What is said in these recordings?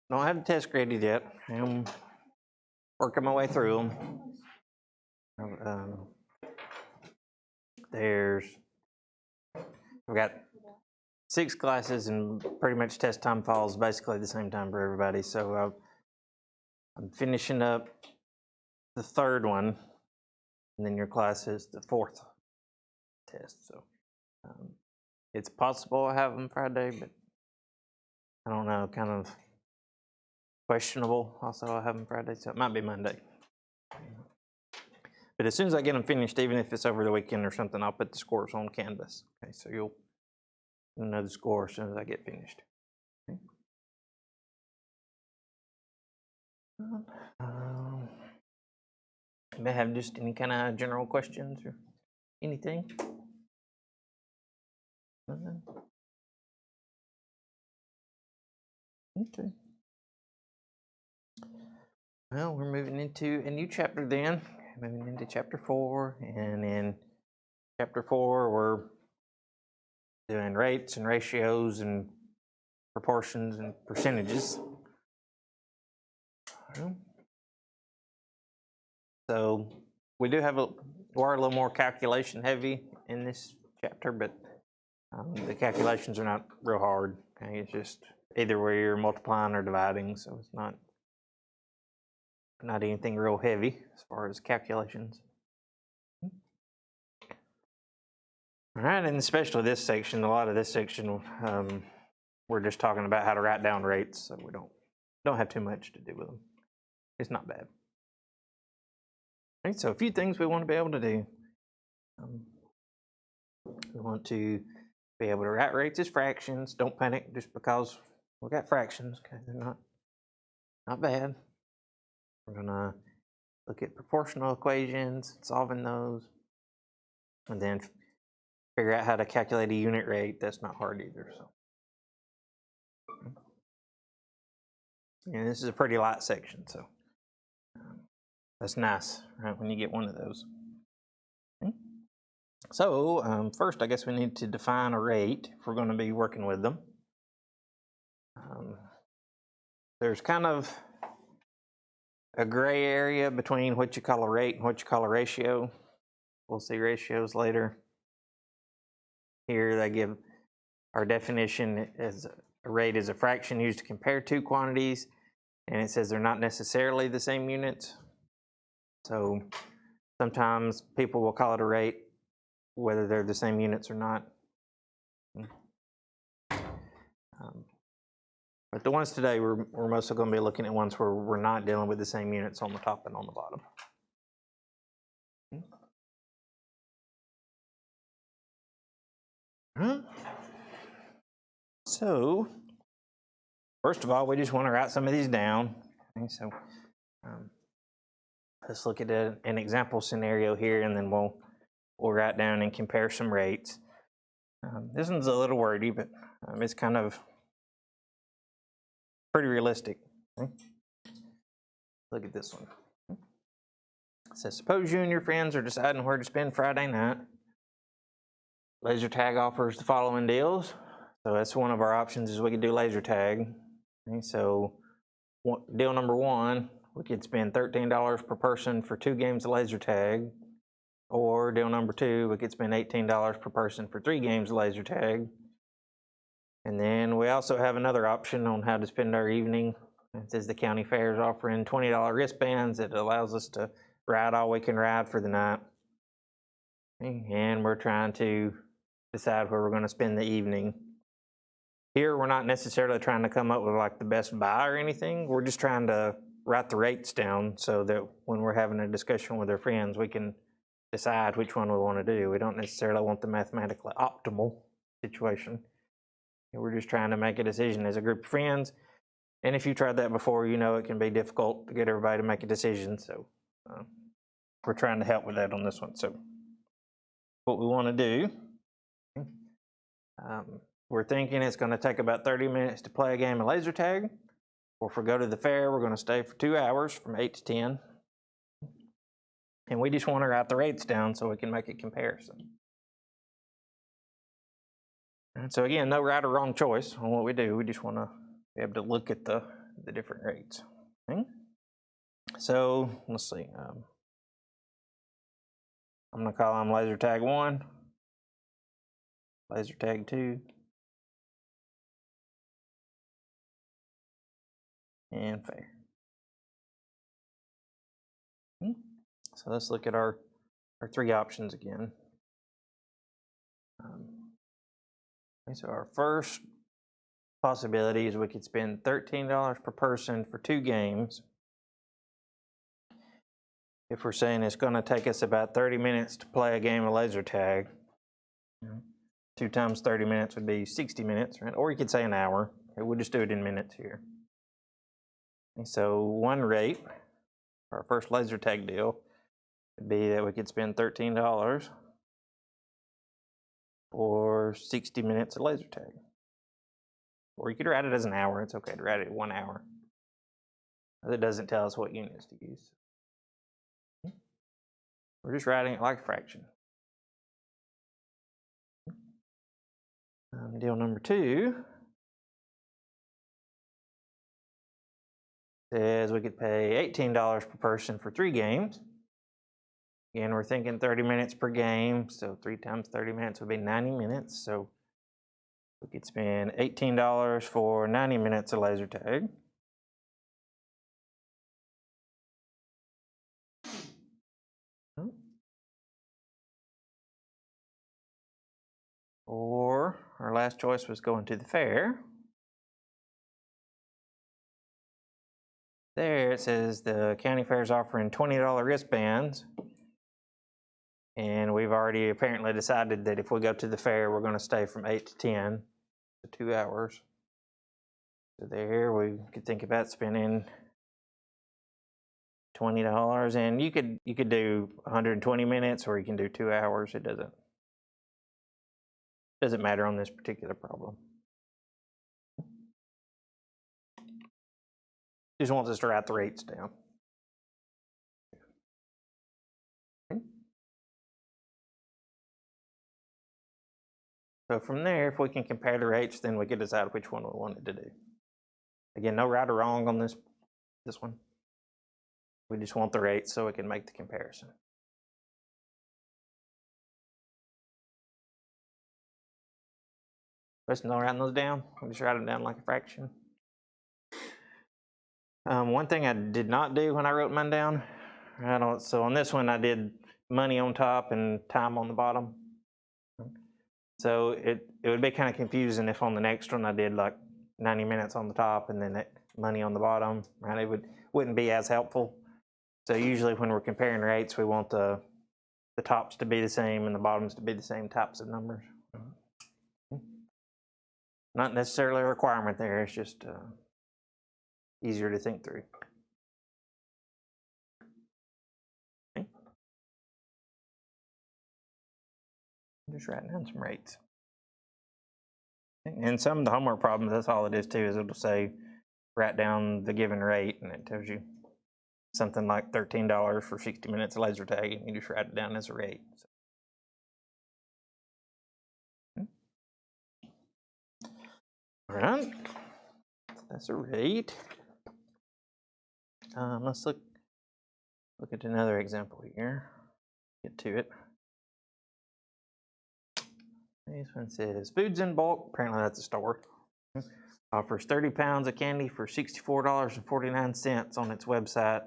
Don't have the test graded yet. I'm working my way through them. We've got 6 classes, and pretty much test time falls basically the same time for everybody. So I'm finishing up the 3rd one, and then your class is the 4th test. So it's possible I have them Friday, but I don't know, kind of questionable. Also, I have them Friday, so it might be Monday. But as soon as I get them finished, even if it's over the weekend or something, I'll put the scores on Canvas. Okay, so you'll know the score as soon as I get finished. Okay. You may have just any kind of general questions or anything. Okay. Well, we're moving into a new chapter then. Moving into chapter 4, and in chapter 4, we're doing rates and ratios and proportions and percentages. So we do have we're a little more calculation heavy in this chapter, but the calculations are not real hard. Okay? It's just either where you're multiplying or dividing, so it's not anything real heavy as far as calculations. All right, and especially this section, a lot of this section, we're just talking about how to write down rates, so we don't have too much to do with them. It's not bad. Okay, so a few things we want to be able to do. We want to be able to write rates as fractions. Don't panic just because we got fractions. Okay, they're not bad. We're gonna look at proportional equations, solving those, and then figure out how to calculate a unit rate. That's not hard either. So, and this is a pretty light section, so that's nice, right? When you get one of those. Okay. So first, I guess we need to define a rate if we're going to be working with them. There's kind of a gray area between what you call a rate and what you call a ratio. We'll see ratios later. Here they give our definition as a rate is a fraction used to compare 2 quantities, and it says they're not necessarily the same units. So sometimes people will call it a rate whether they're the same units or not. But the ones today, we're mostly going to be looking at ones where we're not dealing with the same units on the top and on the bottom. So, first of all, we just want to write some of these down. Okay, so let's look at an example scenario here, and then we'll write down and compare some rates. This one's a little wordy, but it's kind of pretty realistic. Okay? Look at this one. It says, suppose you and your friends are deciding where to spend Friday night. Laser tag offers the following deals. So that's one of our options, is we could do laser tag. Okay, so deal number 1, we could spend $13 per person for 2 games of laser tag. Or deal number 2, we could spend $18 per person for 3 games of laser tag. And then we also have another option on how to spend our evening. It says the county fair is offering $20 wristbands. It allows us to ride all we can ride for the night. And we're trying to decide where we're going to spend the evening. Here, we're not necessarily trying to come up with like the best buy or anything. We're just trying to write the rates down so that when we're having a discussion with our friends, we can decide which one we want to do. We don't necessarily want the mathematically optimal situation. We're just trying to make a decision as a group of friends. And if you've tried that before, you know it can be difficult to get everybody to make a decision. So we're trying to help with that on this one. So what we want to do, we're thinking it's going to take about 30 minutes to play a game of laser tag. Or if we go to the fair, we're going to stay for 2 hours from 8 to 10. And we just want to write the rates down so we can make a comparison. And so again, no right or wrong choice on what we do. We just want to be able to look at the different rates. Okay? So let's see. I'm going to call them laser tag 1, laser tag 2, and fair. Okay? So let's look at our 3 options again. So our first possibility is we could spend $13 per person for 2 games. If we're saying it's going to take us about 30 minutes to play a game of laser tag, 2 times 30 minutes would be 60 minutes, right? Or you could say an hour. We'll just do it in minutes here. And so one rate, our first laser tag deal, would be that we could spend $13 for 60 minutes of laser tag. Or you could write it as an hour. It's okay to write it 1 hour. It doesn't tell us what units to use. We're just writing it like a fraction. Deal number 2 says we could pay $18 per person for 3 games. Again, we're thinking 30 minutes per game, so 3 times 30 minutes would be 90 minutes. So we could spend $18 for 90 minutes of laser tag. Or our last choice was going to the fair. There it says the county fair is offering $20 wristbands. And we've already apparently decided that if we go to the fair, we're going to stay from 8 to 10, so 2 hours. So there we could think about spending $20, and you could do 120 minutes, or you can do 2 hours. It doesn't matter on this particular problem. Just wants us to write the rates down. So from there, if we can compare the rates, then we can decide which one we wanted to do. Again, no right or wrong on this one. We just want the rates so we can make the comparison. Let's not writing those down. We'll just write them down like a fraction. One thing I did not do when I wrote mine down, so on this one I did money on top and time on the bottom. So it would be kind of confusing if on the next one I did like 90 minutes on the top and then money on the bottom, right? It wouldn't be as helpful. So usually when we're comparing rates, we want the tops to be the same and the bottoms to be the same types of numbers. Not necessarily a requirement there, it's just easier to think through. Okay. Just writing down some rates. And some of the homework problems, that's all it is too, is it'll say write down the given rate, and it tells you something like $13 for 60 minutes of laser tag, and you just write it down as a rate. So. All right, that's a rate. Let's look at another example here. Get to it. This one says foods in bulk. Apparently that's a store. Offers 30 pounds of candy for $64.49 on its website.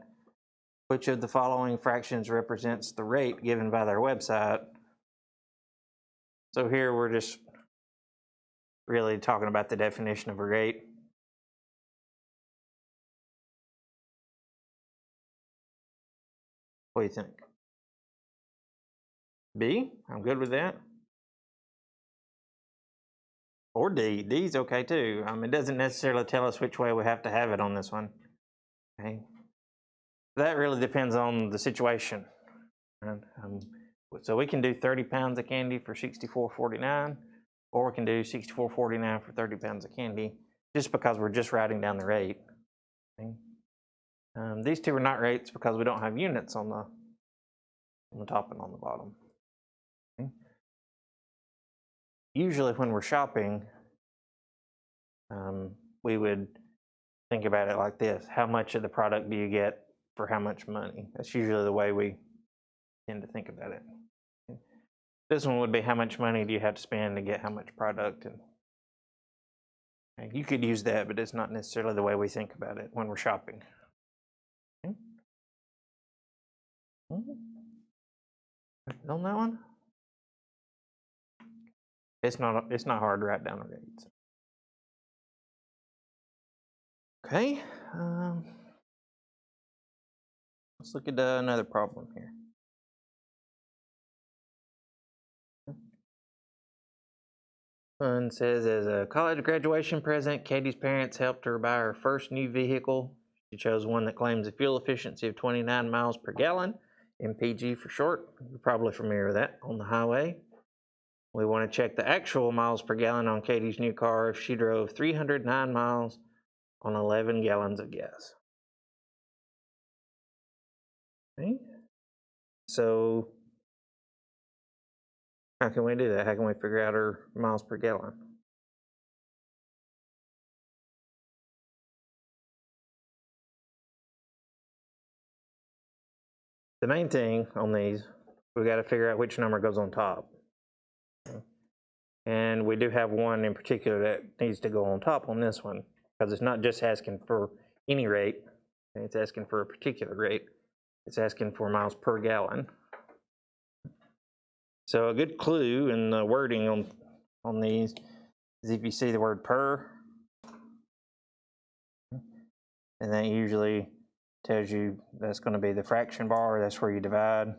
Which of the following fractions represents the rate given by their website? So here we're just really talking about the definition of a rate. What do you think? B, I'm good with that. Or D, D's okay too. It doesn't necessarily tell us which way we have to have it on this one. Okay. That really depends on the situation. So we can do 30 pounds of candy for $64.49, or we can do $64.49 for 30 pounds of candy, just because we're just writing down the rate. Okay. These two are not rates because we don't have units on the top and on the bottom. Okay. usually when we're shopping, we would think about it like this: how much of the product do you get for how much money? That's usually the way we tend to think about it. This one would be how much money do you have to spend to get how much product, and you could use that, but it's not necessarily the way we think about it when we're shopping. Okay. On that one, it's not hard to write down a rate. So. Okay, let's look at another problem here. One says, as a college graduation present, Katie's parents helped her buy her first new vehicle. She chose one that claims a fuel efficiency of 29 miles per gallon, MPG for short. You're probably familiar with that on the highway. We want to check the actual miles per gallon on Katie's new car if she drove 309 miles on 11 gallons of gas. Okay. So how can we do that? How can we figure out her miles per gallon? The main thing on these, we got to figure out which number goes on top. And we do have one in particular that needs to go on top on this one, because it's not just asking for any rate, it's asking for a particular rate. It's asking for miles per gallon. So a good clue in the wording on these is if you see the word per, and that usually tells you that's going to be the fraction bar, that's where you divide.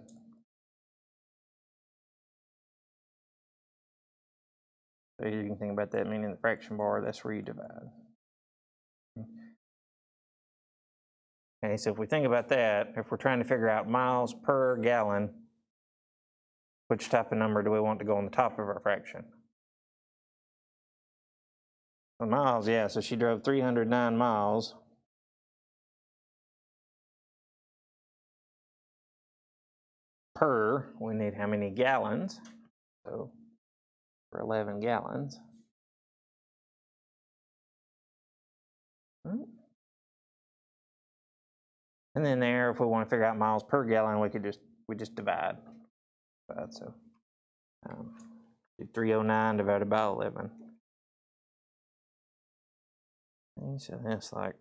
So you can think about that meaning the fraction bar, that's where you divide. Okay, so if we think about that, if we're trying to figure out miles per gallon, which type of number do we want to go on the top of our fraction? The miles, yeah, so she drove 309 miles. Per, we need how many gallons? So for 11 gallons. And then there, if we want to figure out miles per gallon, we just divide. So 309 divided by 11. And so that's like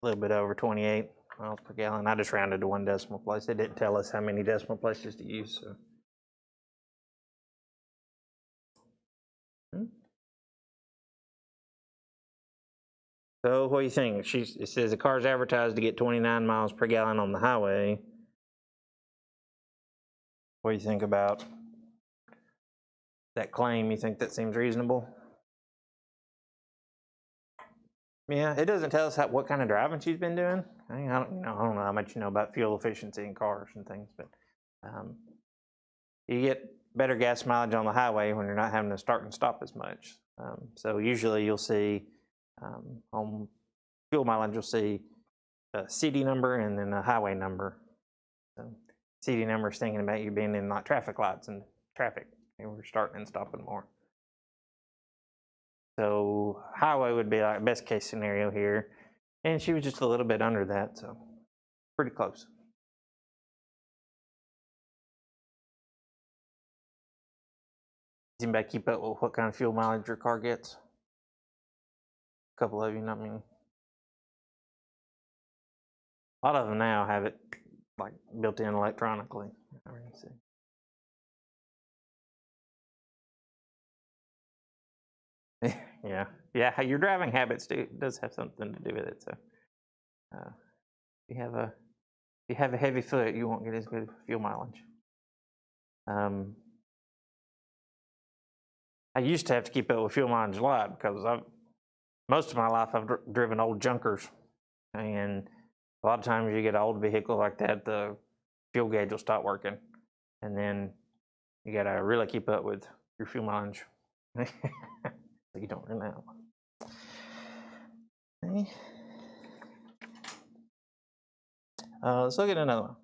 a little bit over 28 miles per gallon. I just rounded to one decimal place. It didn't tell us how many decimal places to use. So. So what do you think? It says the car's advertised to get 29 miles per gallon on the highway. What do you think about that claim? You think that seems reasonable? Yeah, it doesn't tell us what kind of driving she's been doing. I don't know how much you know about fuel efficiency in cars and things, but you get better gas mileage on the highway when you're not having to start and stop as much. So usually you'll see on fuel mileage, you'll see a CD number and then a highway number. So CD number is thinking about you being in like traffic lights and traffic, and we're starting and stopping more. So highway would be like best case scenario here, and she was just a little bit under that, so pretty close. Does anybody keep up with what kind of fuel mileage your car gets? A couple of you, not many. A lot of them now have it like built in electronically. Yeah, your driving habits does have something to do with it. So, if you have a heavy foot, you won't get as good fuel mileage. I used to have to keep up with fuel mileage a lot because most of my life I've driven old junkers, and a lot of times you get an old vehicle like that, the fuel gauge will stop working, and then you got to really keep up with your fuel mileage. So you don't run out. Okay. Let's look at another one.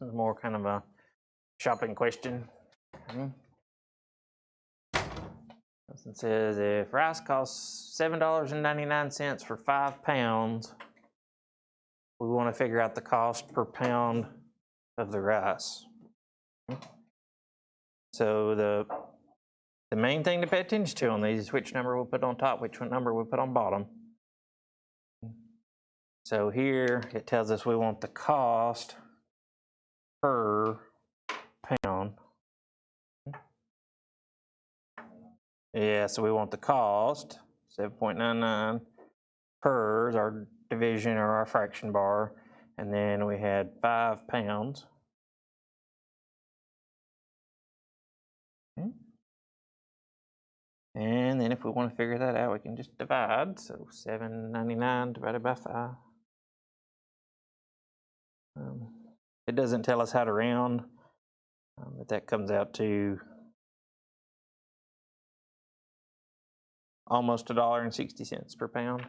This is more kind of a shopping question. It says if rice costs $7.99 for 5 pounds, we want to figure out the cost per pound of the rice. So the main thing to pay attention to on these is which number we'll put on top, which number we'll put on bottom. So here it tells us we want the cost per pound. Yeah, so we want the cost, 7.99, per is our division or our fraction bar, and then we had 5 pounds. And then if we want to figure that out, we can just divide. So 7.99 divided by 5. It doesn't tell us how to round, but that comes out to almost $1.60 per pound.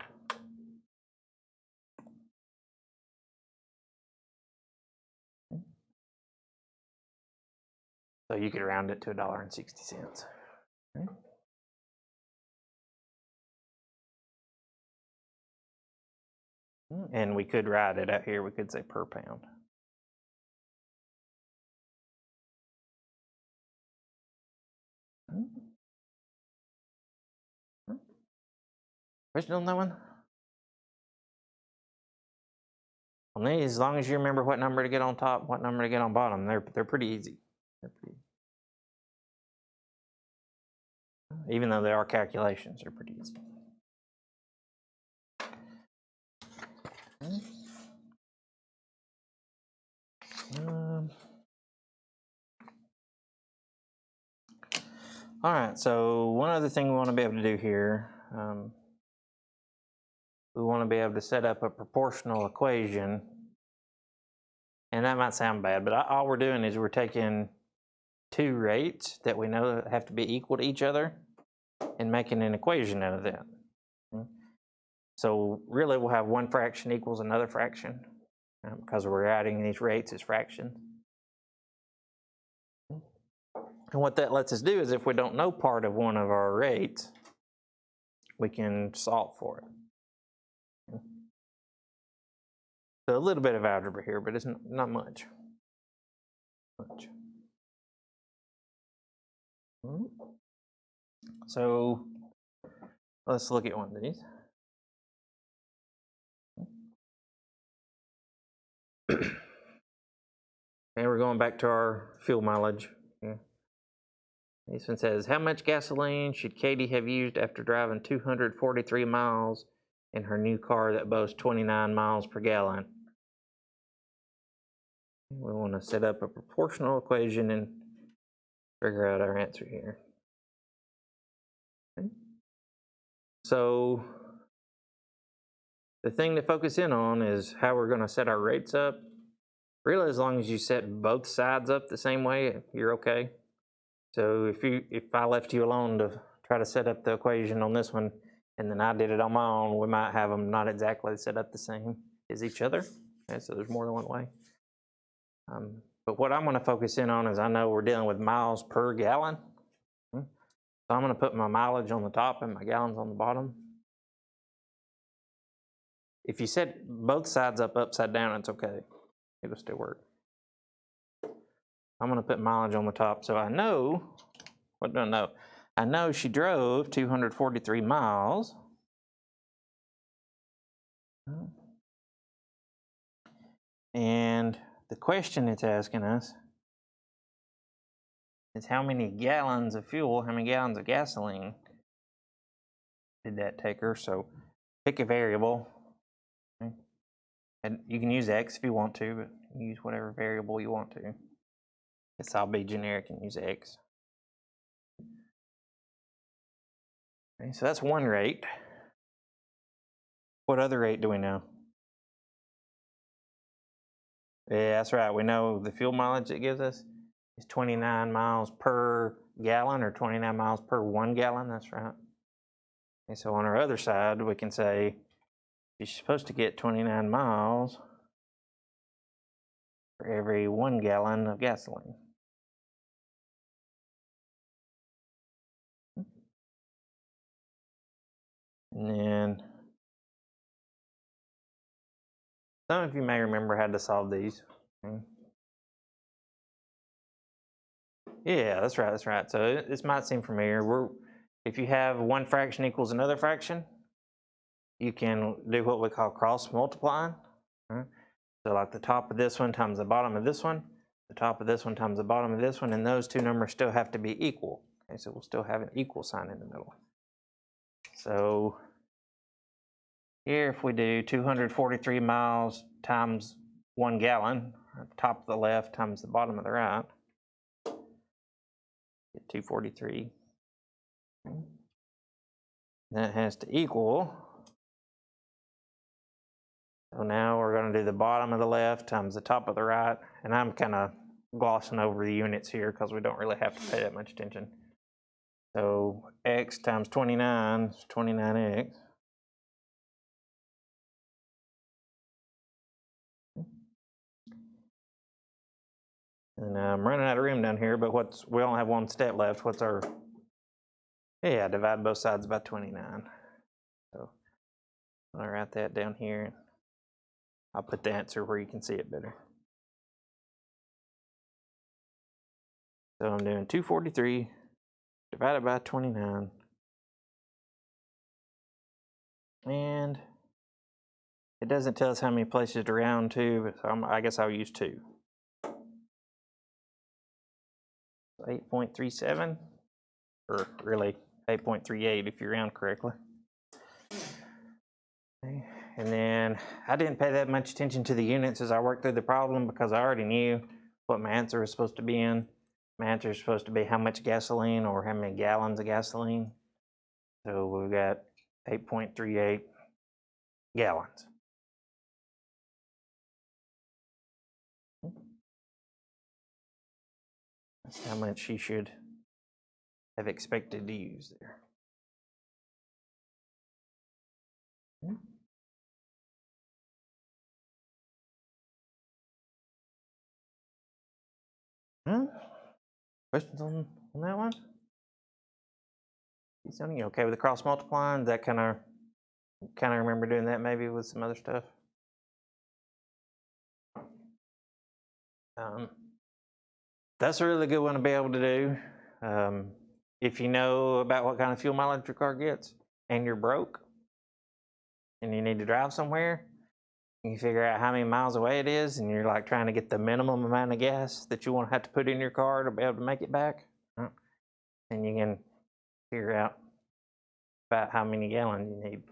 So you could round it to $1.60. Okay. And we could write it out here. We could say per pound. Question on that one? On these, as long as you remember what number to get on top, what number to get on bottom, they're pretty easy. Even though they are calculations, they're pretty easy. All right, so one other thing we want to be able to do here, we want to be able to set up a proportional equation. And that might sound bad, but all we're doing is we're taking two rates that we know have to be equal to each other and making an equation out of that. So really we'll have one fraction equals another fraction because we're adding these rates as fractions. And what that lets us do is if we don't know part of one of our rates, we can solve for it. So a little bit of algebra here, but it's not much. So let's look at one of these. And we're going back to our fuel mileage. Yeah. This one says, how much gasoline should Katie have used after driving 243 miles in her new car that boasts 29 miles per gallon? We want to set up a proportional equation and figure out our answer here. Okay. So the thing to focus in on is how we're going to set our rates up. Really, as long as you set both sides up the same way, you're okay. So if I left you alone to try to set up the equation on this one, and then I did it on my own, we might have them not exactly set up the same as each other. Okay, so there's more than one way. But what I'm going to focus in on is I know we're dealing with miles per gallon. So I'm going to put my mileage on the top and my gallons on the bottom. If you set both sides up upside down, it's okay. It'll still work. I'm going to put mileage on the top so I know, what do I know? I know she drove 243 miles. And the question it's asking us is how many gallons of fuel, how many gallons of gasoline did that take her? So pick a variable. Okay. And you can use X if you want to, but use whatever variable you want to. Guess I'll be generic and use X. Okay, so that's one rate. What other rate do we know? Yeah, that's right. We know the fuel mileage it gives us is 29 miles per gallon or 29 miles per 1 gallon. That's right. And so on our other side, we can say she's supposed to get 29 miles for every 1 gallon of gasoline. And then some of you may remember how to solve these. Yeah, that's right, that's right. So this might seem familiar. If you have one fraction equals another fraction, you can do what we call cross multiplying. So like the top of this one times the bottom of this one, the top of this one times the bottom of this one, and those two numbers still have to be equal. Okay, so we'll still have an equal sign in the middle. So here if we do 243 miles times 1 gallon, at the top of the left times the bottom of the right, get 243. That has to equal. So now we're going to do the bottom of the left times the top of the right, and I'm kind of glossing over the units here because we don't really have to pay that much attention. So x times 29 is 29x. And I'm running out of room down here, but we only have one step left. What's our, yeah, divide both sides by 29. So I'll write that down here. I'll put the answer where you can see it better. So I'm doing 243 divided by 29. And it doesn't tell us how many places to round to, but I guess I'll use 2. 8.37, or really 8.38 if you round correctly. Okay. And then I didn't pay that much attention to the units as I worked through the problem because I already knew what my answer was supposed to be in. My answer is supposed to be how much gasoline or how many gallons of gasoline. So we've got 8.38 gallons. That's how much she should have expected to use there. Questions on that one? You okay with the cross multiplying? That kind of remember doing that maybe with some other stuff. That's a really good one to be able to do. If you know about what kind of fuel mileage your car gets and you're broke and you need to drive somewhere, you figure out how many miles away it is and you're like trying to get the minimum amount of gas that you won't have to put in your car to be able to make it back. And you can figure out about how many gallons you need.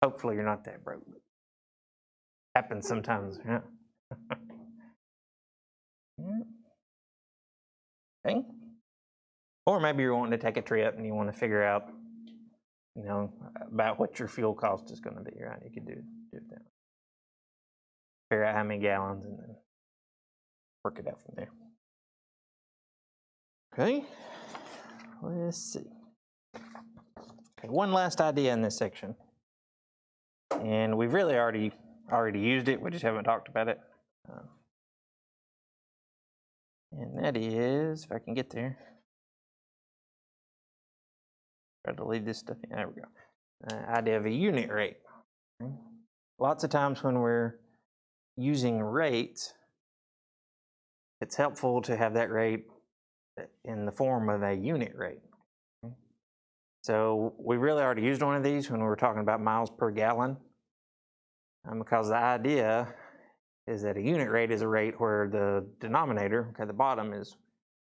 Hopefully you're not that broke. Happens sometimes, yeah. Okay. Or maybe you're wanting to take a trip and you want to figure out, about what your fuel cost is going to be, right? You could do that. Figure out how many gallons and then work it out from there. Okay. Let's see. Okay, one last idea in this section. And we've really already used it, we just haven't talked about it. And that is, if I can get there. Try to leave this stuff in. There we go. Idea of a unit rate. Okay. Lots of times when we're using rates, it's helpful to have that rate in the form of a unit rate. Okay. So we really already used one of these when we were talking about miles per gallon, because the idea is that a unit rate is a rate where the denominator, okay, the bottom is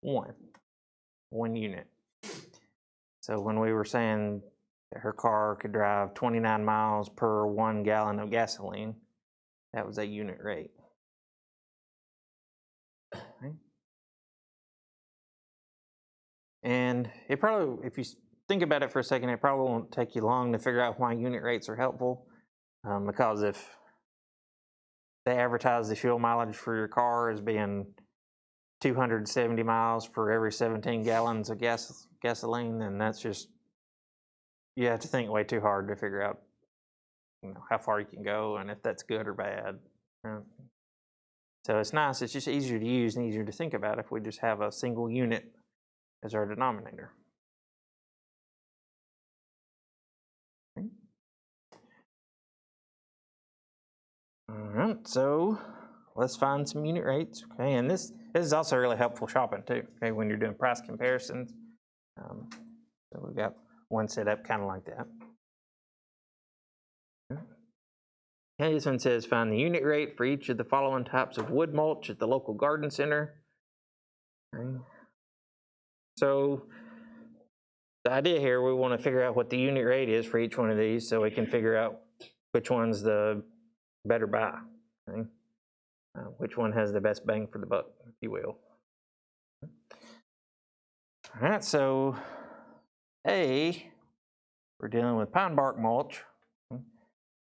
1 unit. So when we were saying that her car could drive 29 miles per 1 gallon of gasoline, that was a unit rate. Okay. And it probably, if you think about it for a second, it probably won't take you long to figure out why unit rates are helpful. Because if they advertise the fuel mileage for your car as being 270 miles for every 17 gallons of gasoline, then that's just, you have to think way too hard to figure out how far you can go and if that's good or bad. So it's nice, it's just easier to use and easier to think about if we just have a single unit as our denominator. Okay. All right, so let's find some unit rates. Okay, and this is also really helpful shopping too. Okay, when you're doing price comparisons. So we've got one set up kind of like that. Okay, this one says find the unit rate for each of the following types of wood mulch at the local garden center. Okay. So the idea here, we want to figure out what the unit rate is for each one of these so we can figure out which one's the better buy. Okay? Which one has the best bang for the buck, if you will. All right, so A, we're dealing with pine bark mulch. It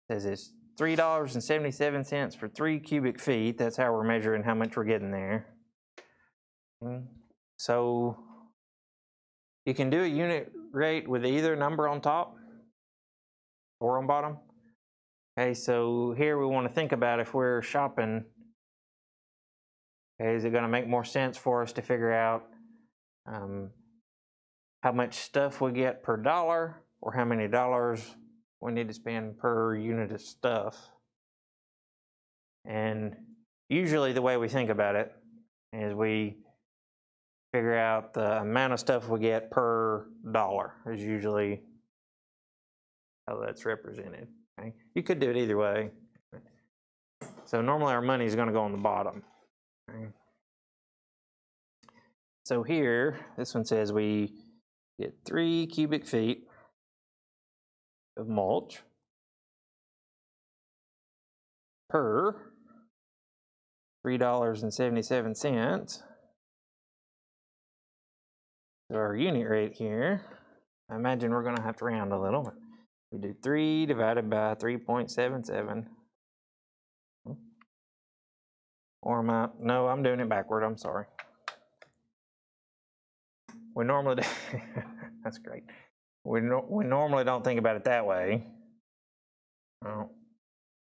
says it's $3.77 for 3 cubic feet. That's how we're measuring how much we're getting there. So you can do a unit rate with either number on top or on bottom. Okay, so here we want to think about if we're shopping, okay, is it going to make more sense for us to figure out how much stuff we get per dollar or how many dollars we need to spend per unit of stuff? And usually the way we think about it is we figure out the amount of stuff we get per dollar is usually how that's represented. Okay? You could do it either way. So normally our money is going to go on the bottom. Okay? So here, this one says we get 3 cubic feet of mulch per $3.77. So our unit rate here, I imagine we're going to have to round a little. We do 3 divided by 3.77. Or am I? No, I'm doing it backward. I'm sorry. We normally do. That's great. We normally don't think about it that way.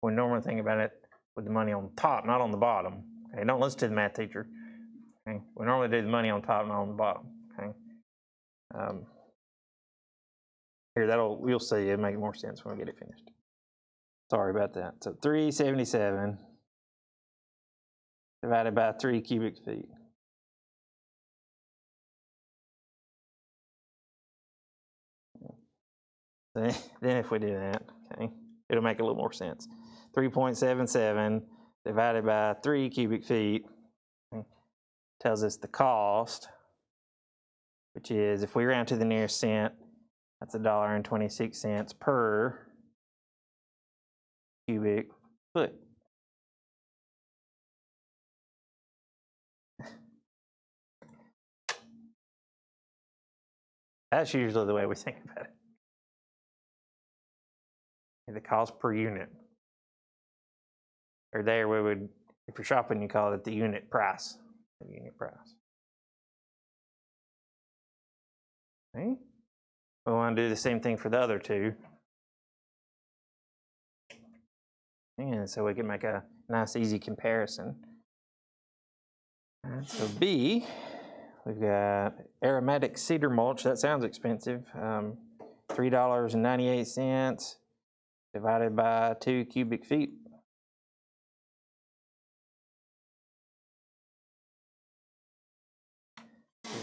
We normally think about it with the money on top, not on the bottom. Okay, don't listen to the math teacher. Okay, we normally do the money on top, not on the bottom. Okay. Here, you'll see it'll make more sense when we get it finished. Sorry about that. So 377 divided by 3 cubic feet. Then if we do that, okay, it'll make a little more sense. 3.77 divided by 3 cubic feet, okay, tells us the cost, which is, if we round to the nearest cent, that's $1.26 per cubic foot. That's usually the way we think about it. The cost per unit. Or there we would, if you're shopping, you call it the unit price. The unit price. Okay. We want to do the same thing for the other two. And so we can make a nice, easy comparison. Right, so B, we've got aromatic cedar mulch. That sounds expensive. $3.98 divided by 2 cubic feet.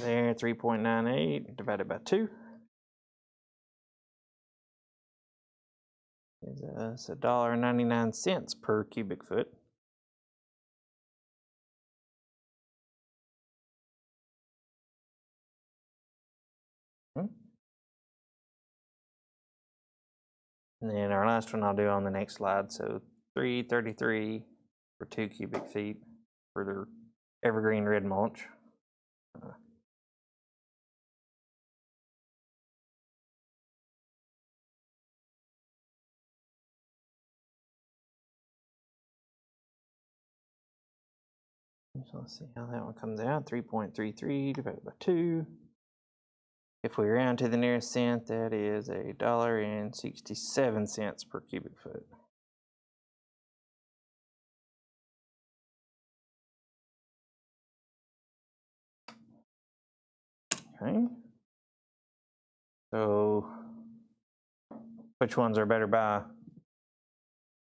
There, 3.98 divided by 2 is $1.99 per cubic foot. And then our last one I'll do on the next slide. So $3.33 for 2 cubic feet for the evergreen red mulch. So let's see how that one comes out. 3.33 divided by 2. If we round to the nearest cent, that is $1.67 per cubic foot. Okay. So, which ones are better buy?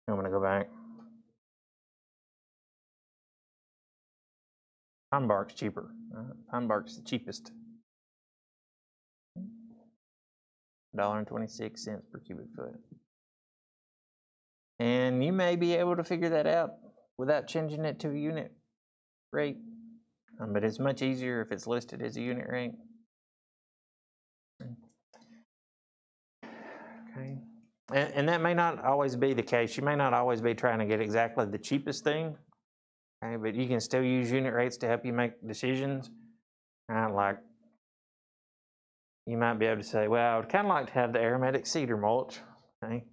I'm gonna go back. Pine bark's cheaper. Pine bark's the cheapest. $1.26 per cubic foot. And you may be able to figure that out without changing it to a unit rate. But it's much easier if it's listed as a unit rate. Okay. And that may not always be the case. You may not always be trying to get exactly the cheapest thing. Okay, but you can still use unit rates to help you make decisions. Like you might be able to say, well, I would kind of like to have the aromatic cedar mulch. Okay.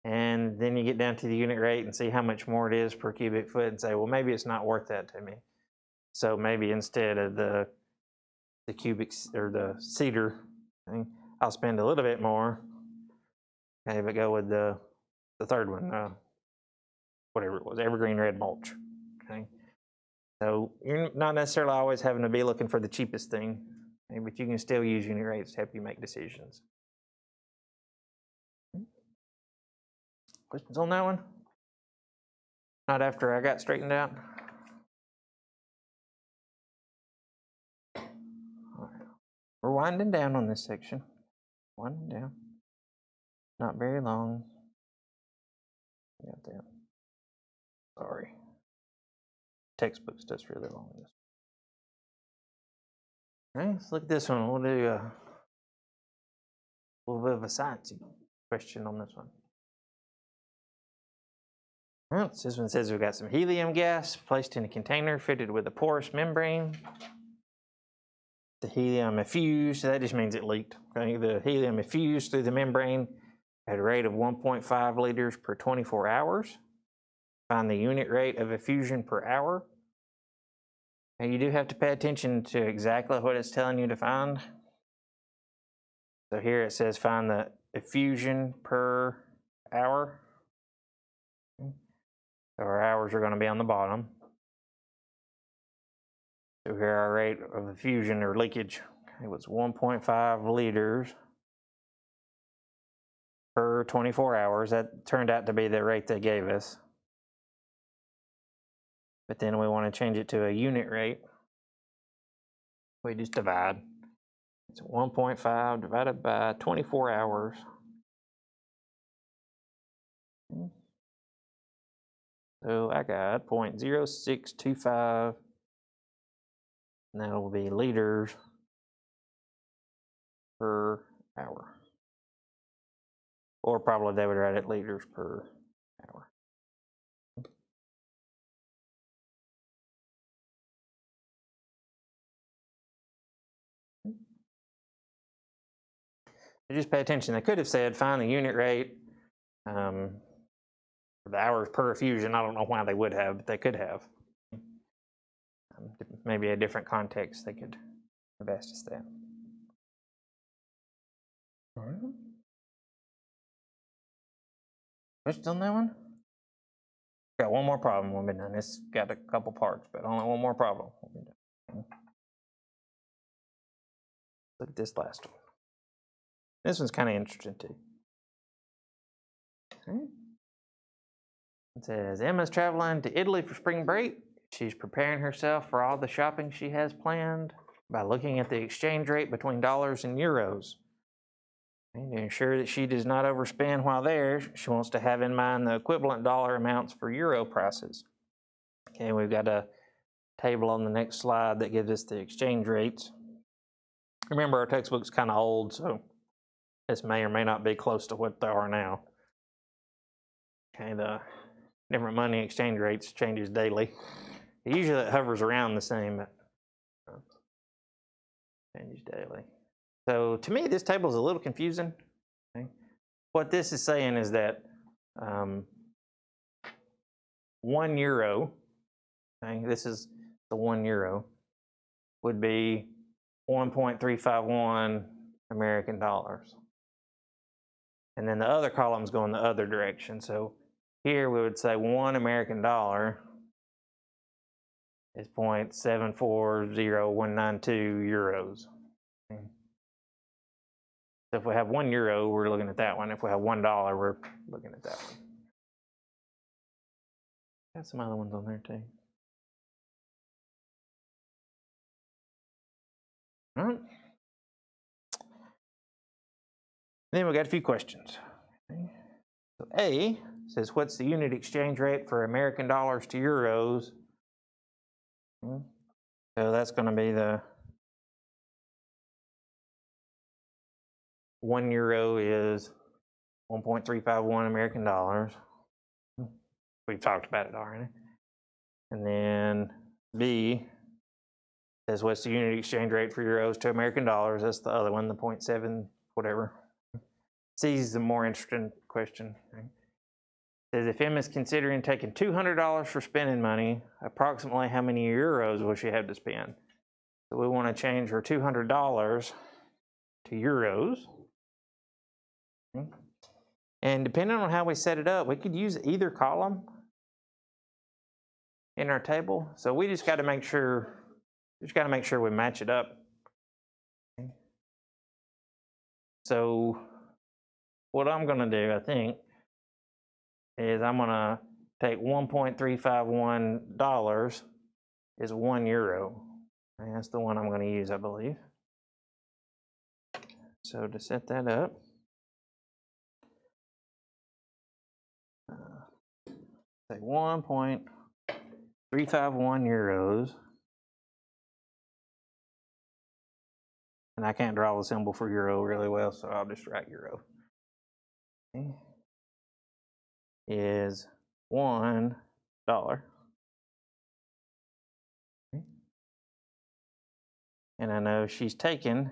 And then you get down to the unit rate and see how much more it is per cubic foot and say, well, maybe it's not worth that to me. So maybe instead of the cubic or the cedar, okay, I'll spend a little bit more. Okay, but go with the third one, whatever it was, evergreen red mulch. Okay, so you're not necessarily always having to be looking for the cheapest thing, okay, but you can still use unit rates to help you make decisions. Questions on that one? Not after I got straightened out? All right. We're winding down on this section. Winding down. Not very long. Got that. Sorry. Textbooks does really long. All right, let's look at this one. We'll do a little bit of a sciencey question on this one. Well, this one says we've got some helium gas placed in a container fitted with a porous membrane. The helium effused, that just means it leaked. Okay? The helium effused through the membrane at a rate of 1.5 liters per 24 hours. Find the unit rate of effusion per hour. And you do have to pay attention to exactly what it's telling you to find. So here it says find the effusion per hour. So our hours are going to be on the bottom. So here our rate of effusion or leakage, it was 1.5 liters per 24 hours. That turned out to be the rate they gave us. But then we want to change it to a unit rate. We just divide. It's 1.5 divided by 24 hours. So I got 0.0625, and that'll be liters per hour. Or probably they would write it liters per hour. Just pay attention. They could have said find the unit rate, the hours per effusion. I don't know why they would have, but they could have. Maybe a different context, they could have asked us that. All right. Questions on that one? Got one more problem. We'll be done. It's got a couple parts, but only one more problem. We'll be done. Look at this last one. This one's kind of interesting too. Okay. It says Emma's traveling to Italy for spring break. She's preparing herself for all the shopping she has planned by looking at the exchange rate between dollars and euros. And to ensure that she does not overspend while there, she wants to have in mind the equivalent dollar amounts for euro prices. Okay, we've got a table on the next slide that gives us the exchange rates. Remember, our textbook's kind of old, so this may or may not be close to what they are now. Okay, the different money exchange rates changes daily. Usually it hovers around the same, but changes daily. So to me, this table is a little confusing. Okay? What this is saying is that 1 euro, okay, this is the 1 euro, would be 1.351 American dollars. And then the other columns go in the other direction. So here we would say 1 American dollar is 0.740192 euros. Okay. So if we have 1 euro, we're looking at that one. If we have $1, we're looking at that one. Got some other ones on there too. All right. Then we got a few questions. Okay. So A says, what's the unit exchange rate for American dollars to euros? Okay. So that's going to be the 1 euro is 1.351 American dollars. We've talked about it already. And then B says, what's the unit exchange rate for euros to American dollars? That's the other one, the 0.7 whatever. C is the more interesting question. Okay. It says, if M is considering taking $200 for spending money, approximately how many euros will she have to spend? So we want to change her $200 to euros. Okay. And depending on how we set it up, we could use either column in our table. So we just got to make sure, we match it up. Okay. So what I'm going to do, I think, is I'm going to take $1.351 is 1 euro. And that's the one I'm going to use, I believe. So to set that up, say 1.351 euros. And I can't draw the symbol for euro really well, so I'll just write euro. Okay. Is $1. Okay. And I know she's taken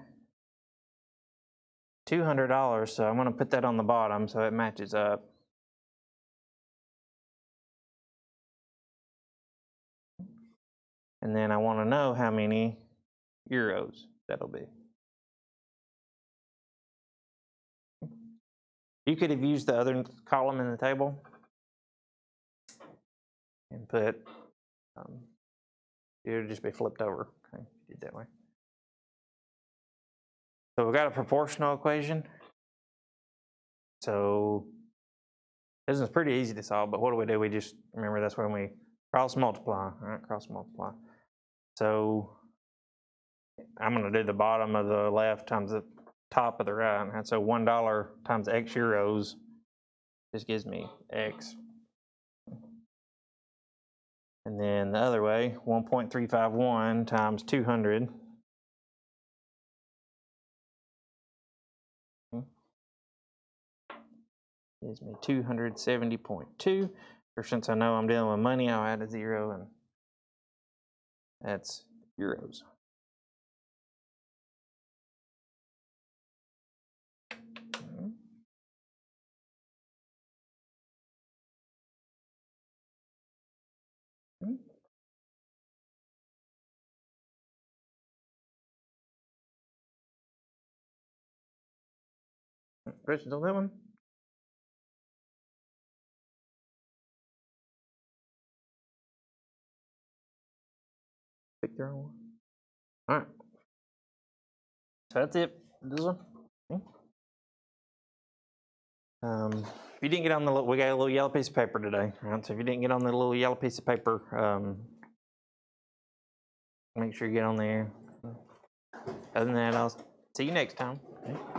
$200, so I'm going to put that on the bottom so it matches up. And then I want to know how many euros that'll be. You could have used the other column in the table and put, it would just be flipped over. Okay, did that way. So we've got a proportional equation. So this is pretty easy to solve, but what do? We just, remember that's when we cross multiply, all right, cross multiply. So I'm going to do the bottom of the left times the top of the right. And so $1 times X euros just gives me X. And then the other way, 1.351 times 200. Gives me 270.2. Since I know I'm dealing with money, I'll add a 0, and that's euros. Questions on that one? Pick their own one. All right. So that's it. This one. Okay. If you didn't get on the, we got a little yellow piece of paper today. Right? So if you didn't get on the little yellow piece of paper, make sure you get on there. Other than that, I'll see you next time. Okay.